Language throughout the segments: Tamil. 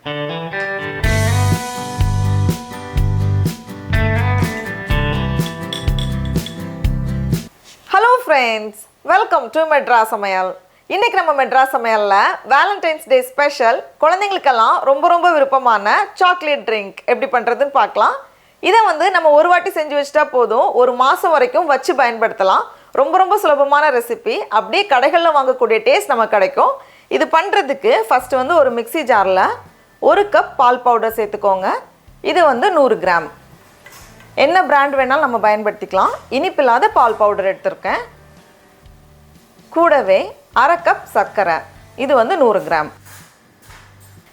Hello friends, welcome to Madras Samayal. இன்னைக்கு நம்ம மெட்ராஸ் சமையல்ல வேலண்டைன்ஸ் டே ஸ்பெஷல் குழந்தைகளுக்கெல்லாம் ரொம்ப விருப்பமான சாக்லேட் ட்ரிங்க் எப்படி பண்றதுன்னு பார்க்கலாம். இதை நம்ம ஒரு வாட்டி செஞ்சு வச்சிட்டா போதும், ஒரு மாசம் வரைக்கும் வச்சு பயன்படுத்தலாம். ரொம்ப சுலபமான ரெசிபி. அப்படியே கடைகளில் வாங்கக்கூடிய டேஸ்ட் நமக்கு கிடைக்கும். இது பண்ணுறதுக்கு ஃபர்ஸ்ட் ஒரு மிக்ஸி ஜாரில் 1 கப் பால் பவுடர் சேர்த்துக்கோங்க. இது 100 கிராம். என்ன பிராண்ட் வேணாலும் நம்ம பயன்படுத்திக்கலாம். இனிப்பில்லாத பால் பவுடர் எடுத்திருக்கேன். கூடவே 1/2 கப் சர்க்கரை. இது 100 கிராம்.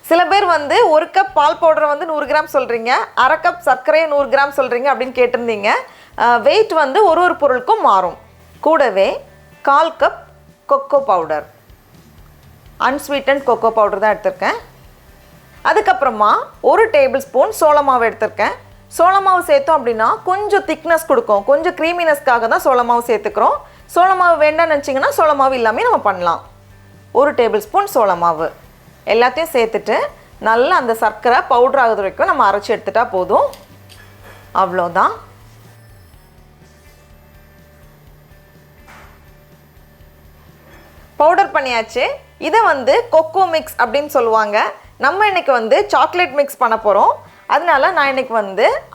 சில பேர் 1 கப் பால் பவுடரை 100 கிராம் சொல்கிறீங்க, 1/2 கப் சர்க்கரையை 100 கிராம் சொல்கிறீங்க அப்படின்னு கேட்டிருந்தீங்க. வெயிட் ஒரு பொருளுக்கும் மாறும். கூடவே 1/4 cup cocoa powder, unsweetened cocoa powder தான் எடுத்திருக்கேன். அதுக்கப்புறமா 1 டேபிள் ஸ்பூன் சோள மாவு எடுத்திருக்கேன். சோள மாவு சேர்த்தோம் அப்படின்னா கொஞ்சம் திக்னஸ் கொடுக்கும், கொஞ்சம் க்ரீமினஸ்க்காக தான் சோள மாவு சேர்த்துக்கிறோம். சோள மாவு வேண்டாம்னு நினச்சிங்கன்னா சோள மாவு இல்லாமல் நம்ம பண்ணலாம். 1 டேபிள் ஸ்பூன் சோள மாவு எல்லாத்தையும் சேர்த்துட்டு நல்லா அந்த சர்க்கரை பவுடர் ஆகுது வரைக்கும் நம்ம அரைச்சி எடுத்துட்டா போதும். அவ்வளோதான். பவுடர் பண்ணியாச்சு. இதை கொக்கோ மிக்ஸ் அப்படின்னு சொல்லுவாங்க. நம்ம இன்னைக்கு சாக்லேட் மிக்ஸ் பண்ண போகிறோம். அதனால நான் இன்னைக்கு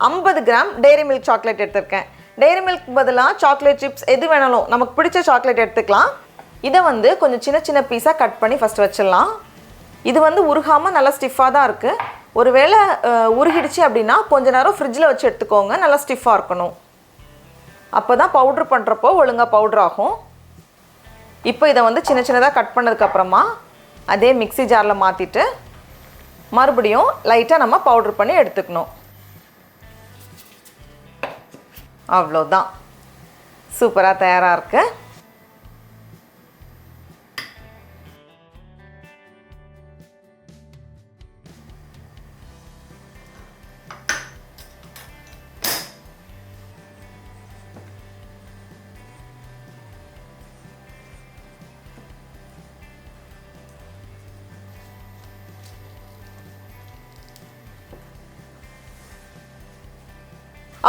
50 கிராம் டெய்ரி மில்க் சாக்லேட் எடுத்திருக்கேன். டெய்ரி மில்க் பதிலாக சாக்லேட் சிப்ஸ் எது வேணாலும் நமக்கு பிடிச்ச சாக்லேட் எடுத்துக்கலாம். இதை கொஞ்சம் சின்ன பீஸாக கட் பண்ணி ஃபஸ்ட் வச்சிடலாம். இது உருகாமல் நல்லா ஸ்டிஃபாக தான் இருக்குது. ஒருவேளை உருகிடுச்சு அப்படின்னா கொஞ்ச நேரம் ஃப்ரிட்ஜில் வச்சு எடுத்துக்கோங்க. நல்லா ஸ்டிஃபாக இருக்கணும். அப்போ தான் பவுட்ரு பண்ணுறப்போ ஒழுங்காக பவுட்ரு ஆகும். இப்போ இதை சின்னதாக கட் பண்ணதுக்கப்புறமா அதே மிக்ஸி ஜாரில் மாற்றிட்டு மறுபடியும் லைட்டாக நம்ம பவுட்ரு பண்ணி எடுத்துக்கணும். அவ்வளோதான். சூப்பராக தயாராக இருக்கு.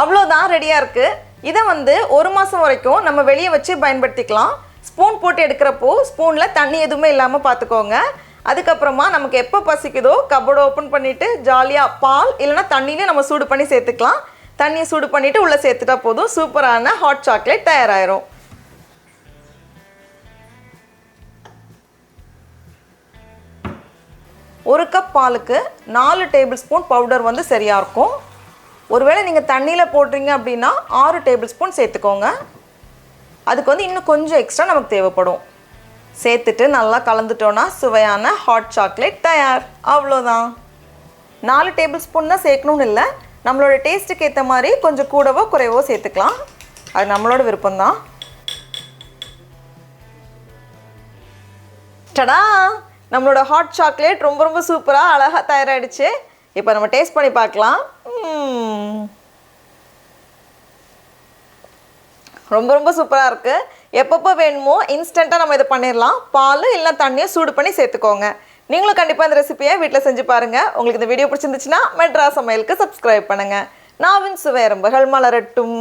அவ்வளோதான், ரெடியாக இருக்குது. இதை 1 மாதம் வரைக்கும் நம்ம வெளியே வச்சு பயன்படுத்திக்கலாம். ஸ்பூன் போட்டு எடுக்கிறப்போ ஸ்பூனில் தண்ணி எதுவுமே இல்லாமல் பார்த்துக்கோங்க. அதுக்கப்புறமா நமக்கு எப்போ பசிக்குதோ கப்போர்டு ஓப்பன் பண்ணிவிட்டு ஜாலியாக பால் இல்லைனா தண்ணியிலே நம்ம சூடு பண்ணி சேர்த்துக்கலாம். தண்ணியை சூடு பண்ணிவிட்டு உள்ளே சேர்த்துட்டா போதும், சூப்பரான ஹாட் சாக்லேட் தயாராகிரும். ஒரு கப் பாலுக்கு 4 டேபிள் ஸ்பூன் பவுடர் சரியாக இருக்கும். ஒருவேளை நீங்கள் தண்ணியில் போடுறீங்க அப்படின்னா 6 டேபிள் ஸ்பூன் சேர்த்துக்கோங்க. அதுக்கு இன்னும் கொஞ்சம் எக்ஸ்ட்ரா நமக்கு தேவைப்படும். சேர்த்துட்டு நல்லா கலந்துட்டோன்னா சுவையான ஹாட் சாக்லேட் தயார். அவ்வளோதான். 4 டேபிள் ஸ்பூன் தான் சேர்க்கணும்னு இல்லை, நம்மளோட டேஸ்ட்டுக்கு ஏற்ற மாதிரி கொஞ்சம் கூடவோ குறைவோ சேர்த்துக்கலாம். அது நம்மளோட விருப்பம்தான். டடா, நம்மளோட ஹாட் சாக்லேட் ரொம்ப சூப்பராக அழகாக தயாராகிடுச்சு. இப்போ நம்ம டேஸ்ட் பண்ணி பார்க்கலாம். ரொம்ப சூப்பராக இருக்குது. எப்பப்போ வேணுமோ இன்ஸ்டண்ட்டாக நம்ம இதை பண்ணிடலாம். பால் இல்லை தண்ணியை சூடு பண்ணி சேர்த்துக்கோங்க. நீங்களும் கண்டிப்பாக இந்த ரெசிபியை வீட்டில் செஞ்சு பாருங்கள். உங்களுக்கு இந்த வீடியோ பிடிச்சிருந்துச்சுன்னா மெட்ராஸ் சமையலுக்கு சப்ஸ்கிரைப் பண்ணுங்கள். நாவின் சுவை எறும்புகள் மலரட்டும்.